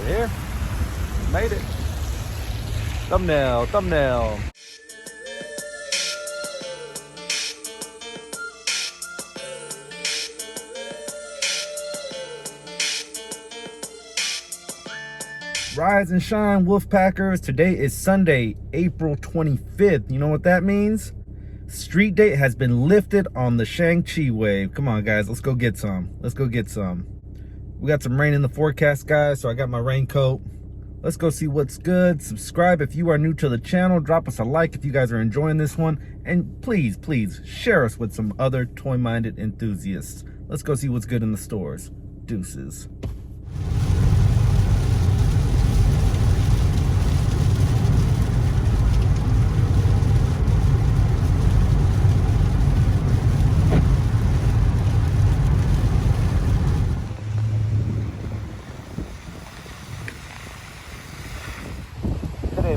Here. Made it. Thumbnail, thumbnail. Rise and shine, Wolfpackers. Today is Sunday, April 25th. You know what that means? Street date has been lifted on the Shang Chi wave. Come on, guys. Let's go get some. Let's go get some. We got some rain in the forecast, guys, so I got my raincoat. Let's go see what's good. Subscribe if you are new to the channel. Drop us a like if you guys are enjoying this one. And please, please, share us with some other toy-minded enthusiasts. Let's go see what's good in the stores. Deuces.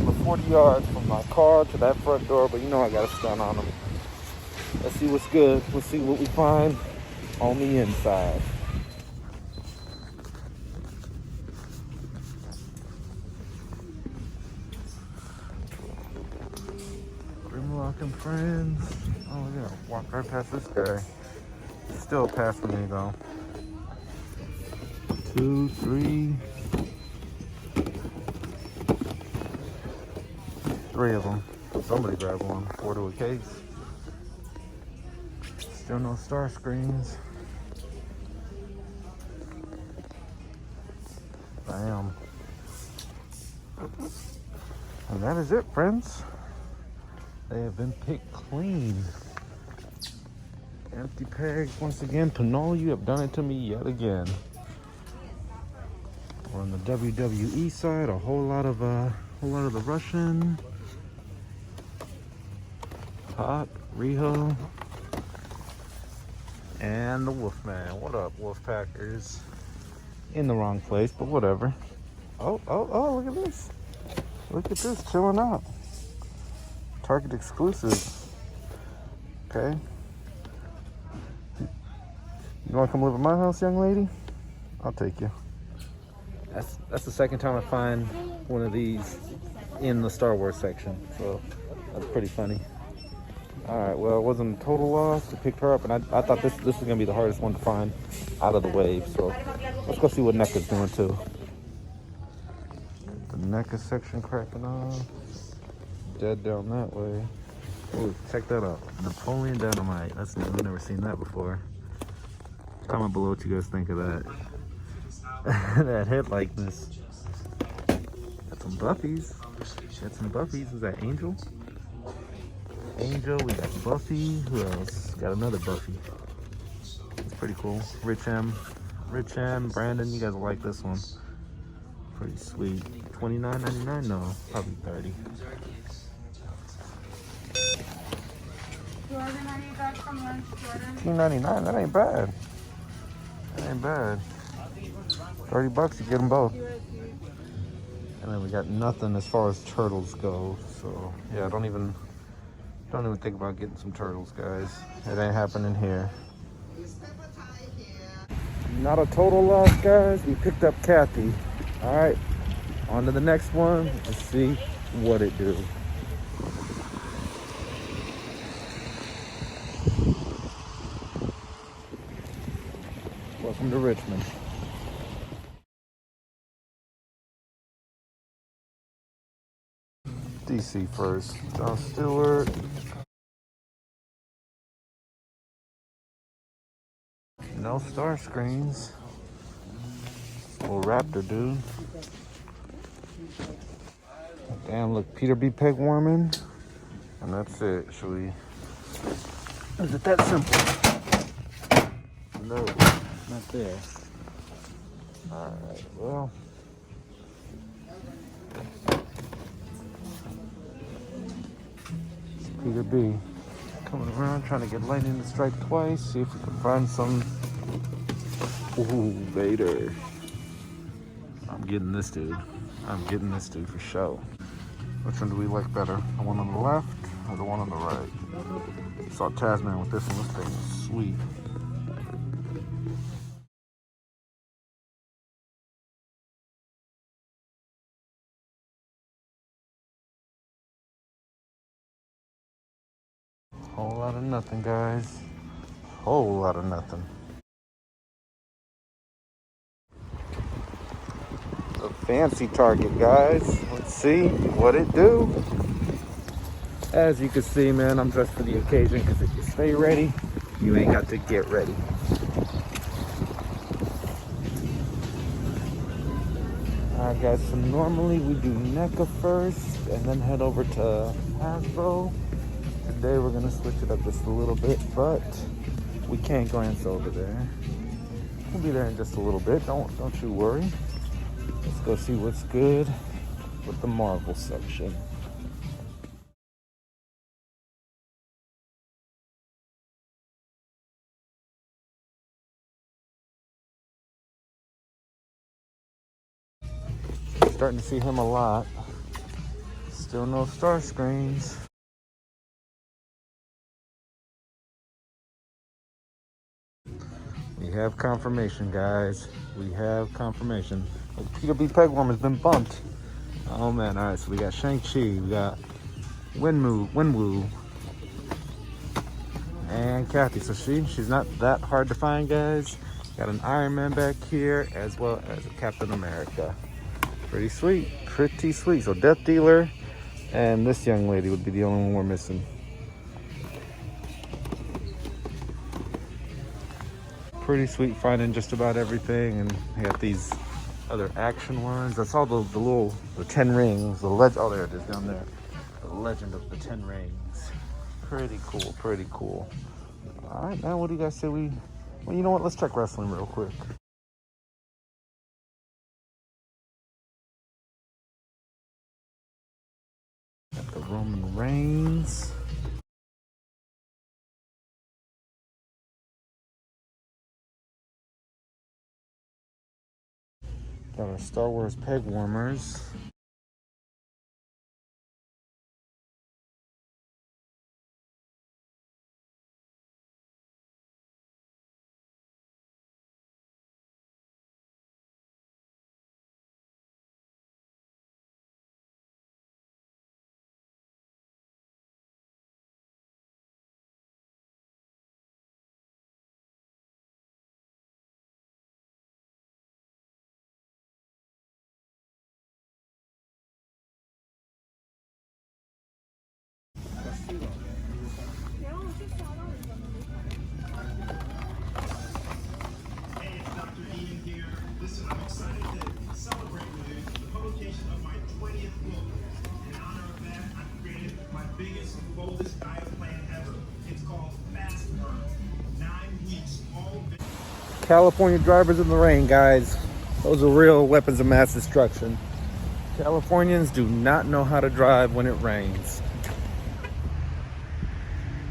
But 40 yards from my car to that front door, but you know I got a stun on them. Let's see what's good. Let's see what we find on the inside. Grimlock and friends. Oh, look at that. Walk right past this guy. Still past me though. 2, 3. 3 of them. Somebody grabbed one. 4 to a case. Still no star screens. Bam. And that is it, friends. They have been picked clean. Empty pegs once again. Panola, you have done it to me yet again. On the WWE side, a whole lot of the Russian. Pop, Riho, and the Wolfman. What up, Wolfpackers? In the wrong place, but whatever. Oh, look at this. Look at this, chilling out. Target exclusive. Okay. You wanna come live at my house, young lady? I'll take you. That's the second time I find one of these in the Star Wars section, so that's pretty funny. All right, well, it wasn't a total loss. We picked her up, and I thought this was gonna be the hardest one to find out of the wave. So let's go see what NECA's doing too. The NECA section cracking off. Dead down that way. Oh, check that out. Napoleon Dynamite. That's new. I've never seen that before. Comment below what you guys think of that. That head likeness. Got some Buffies. Got some Buffies. Is that Angel? Angel, we got Buffy. Who else? Got another Buffy. It's pretty cool. Rich M, Brandon, you guys will like this one. Pretty sweet. $29.99? No, probably 30. $2.99. That ain't bad. That ain't bad. $30, you get them both. And then we got nothing as far as turtles go. So yeah, don't even think about getting some turtles, guys. It ain't happening here. Not a total loss, guys. We picked up Kathy. All right, on to the next one. Let's see what it do. Welcome to Richmond. DC first. John Stewart. No star screens. Little Raptor dude. Damn, look, Peter B. Pegwarman. And that's it. Should we? Is it that simple? No, not there. Alright, well. Peter B. Coming around, trying to get lightning to strike twice. See if we can find some. Ooh, Vader. I'm getting this dude. I'm getting this dude for sure. Which one do we like better? The one on the left or the one on the right? Saw Tasman with this one. This thing is sweet. Whole lot of nothing, guys. Whole lot of nothing. A fancy Target, guys. Let's see what it do. As you can see, man, I'm dressed for the occasion because if you stay ready, you ain't got to get ready. Alright guys, so normally we do NECA first and then head over to Hasbro. Today we're gonna switch it up just a little bit, but we can't glance over there. We'll be there in just a little bit, don't you worry. Let's go see what's good with the Marvel section. Starting to see him a lot. Still no star screens. We have confirmation, guys. We have confirmation. The Peter B. Pegworm has been bumped. Oh man, all right, so we got Shang Chi, we got Wenwu, and Kathy. So she's not that hard to find, guys. Got an Iron Man back here, as well as a Captain America. Pretty sweet, pretty sweet. So Death Dealer and this young lady would be the only one we're missing. Pretty sweet finding just about everything, and we got these other action ones. That's all the 10 rings, oh there it is down there. The legend of the 10 rings. Pretty cool, pretty cool. All right, now what do you guys say well, you know what, let's check wrestling real quick. Got the Roman Reigns. Got our Star Wars peg warmers. California drivers in the rain, guys. Those are real weapons of mass destruction. Californians do not know how to drive when it rains.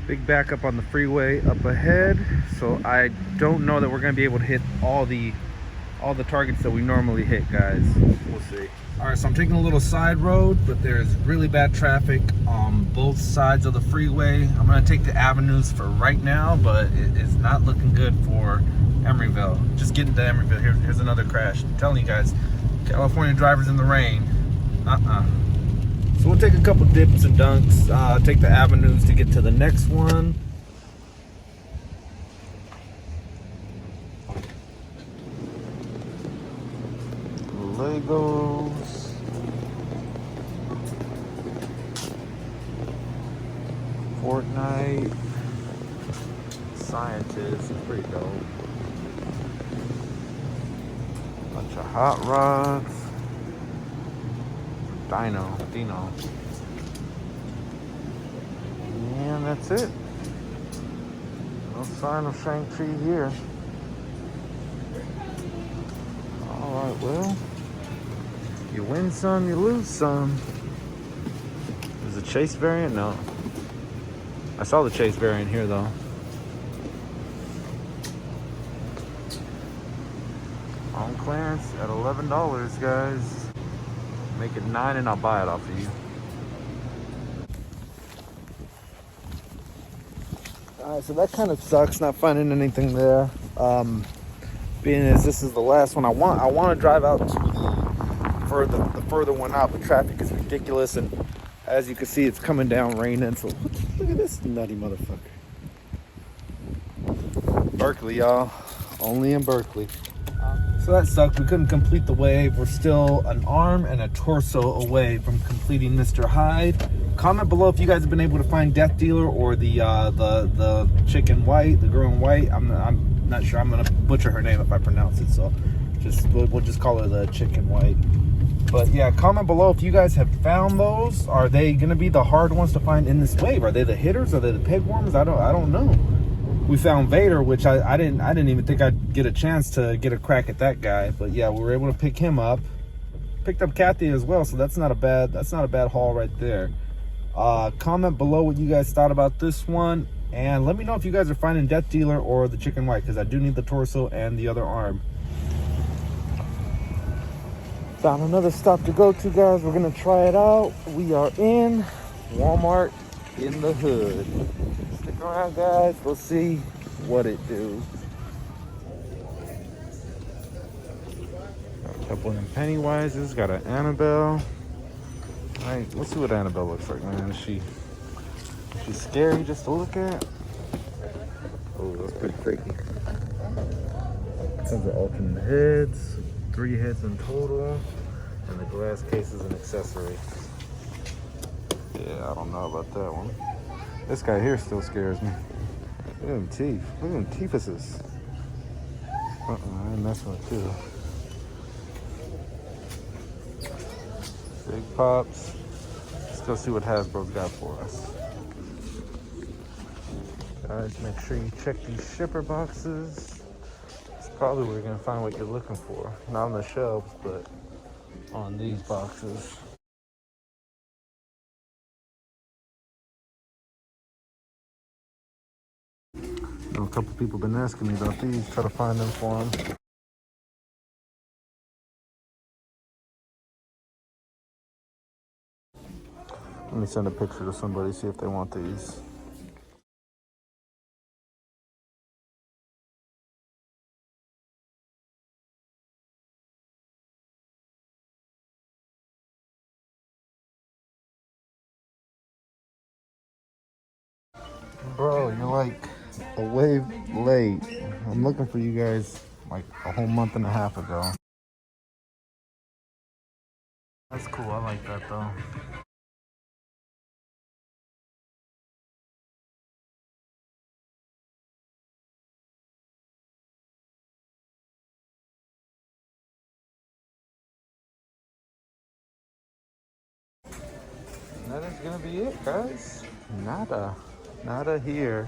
Big backup on the freeway up ahead, so I don't know that we're going to be able to hit all the targets that we normally hit, guys. We'll see. All right, so I'm taking a little side road, but there's really bad traffic on both sides of the freeway. I'm going to take the avenues for right now, but it is not looking good for Emeryville. Just getting to Emeryville. Here's another crash. I'm telling you guys, California drivers in the rain. So we'll take a couple dips and dunks, take the avenues to get to the next one. Legos. Fortnite. Scientists. Pretty dope. Bunch of hot rods. Dino. And that's it. No sign of Shang Chi here. Alright, well, you win some, you lose some. Is the Chase variant? No. I saw the Chase variant here though. On clearance at $11, guys. Make it $9 and I'll buy it off of you. Alright, so that kind of sucks not finding anything there. Being as this is the last one, I want to drive out to the further one out, but traffic is ridiculous, and As you can see, it's coming down raining. So look at this nutty motherfucker. Berkeley, y'all. Only in Berkeley. So that sucked. We couldn't complete the wave. We're still an arm and a torso away from completing Mr. Hyde. Comment below if you guys have been able to find Death Dealer or the chick in white, the girl in white. I'm not sure. I'm gonna butcher her name if I pronounce it. So we'll just call her the chick in white. But yeah, comment below if you guys have found those. Are they gonna be the hard ones to find in this wave? Are they the hitters? Are they the pegworms? I don't know. We found Vader, which I didn't even think I'd get a chance to get a crack at that guy. But yeah, we were able to pick him up. Picked up Kathy as well, so that's not a bad haul right there. Comment below what you guys thought about this one, and let me know if you guys are finding Death Dealer or the chicken white, because I do need the torso and the other arm. Found another stop to go to, guys. We're gonna try it out. We are in Walmart in the hood. Stick around, guys. We'll see what it do. Got a couple of Pennywises. Got an Annabelle. All right, let's see what Annabelle looks like, man. Is she's scary just to look at? Oh, that's pretty freaky. Comes with alternate heads, 3 heads in total, and the glass cases and accessories. Yeah, I don't know about that one. This guy here still scares me. Look at them teeth. Look at them teethuses. I ain't messing with too. Big Pops. Let's go see what Hasbro's got for us. Guys, make sure you check these shipper boxes. It's probably where you're gonna find what you're looking for. Not on the shelves, but on these boxes. A couple people been asking me about these. Try to find them for them. Let me send a picture to somebody, see if they want these. Bro, you're like a wave late. I'm looking for you guys like a whole month and a half ago. That's cool, I like that though. That is gonna be it, guys. Nada here.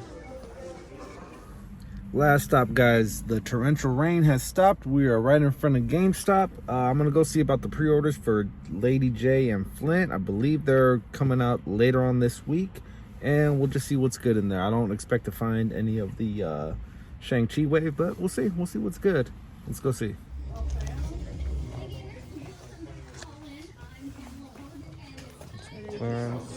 Last stop, guys. The torrential rain has stopped. We are right in front of GameStop. I'm gonna go see about the pre-orders for Lady J and Flint. I believe they're coming out later on this week, and we'll just see what's good in there. I don't expect to find any of the Shang Chi wave, but we'll see. We'll see what's good. Let's go see. Clearance.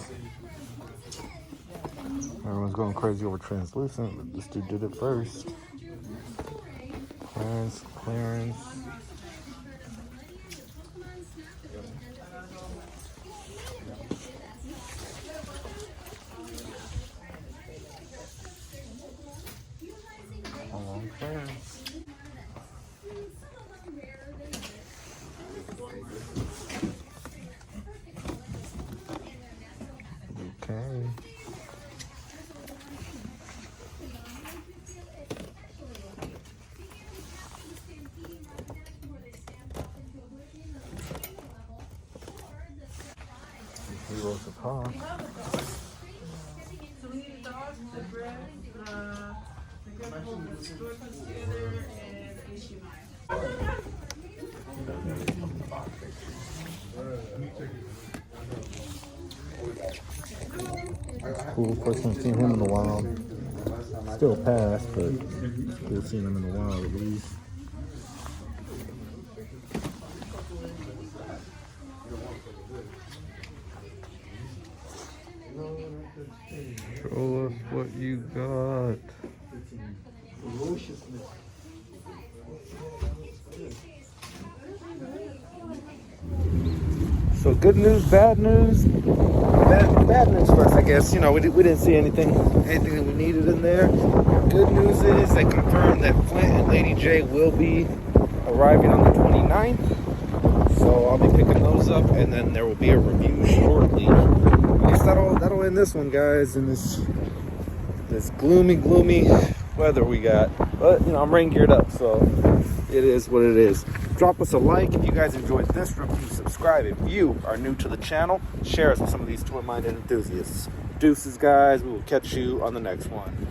Everyone's going crazy over translucent, but this dude did it first. Clearance. On clearance. Okay. Heroes of Hawk. So we need the dogs, the bread, the store consider, and Ishimai. Cool, first time seeing him in a while. Still passed, but cool seeing him in a while at least. Show us what you got. So good news, bad news. Bad news first, I guess. You know, we didn't see anything that we needed in there. Good news is they confirmed that Flint and Lady J will be arriving on the 29th. So I'll be picking those up, and then there will be a review shortly. I guess that'll end this one, guys, in this gloomy weather we got. But you know, I'm rain geared up, so it is what it is. Drop us a like if you guys enjoyed this review. Subscribe if you are new to the channel. Share us with some of these toy-minded enthusiasts. Deuces, guys. We will catch you on the next one.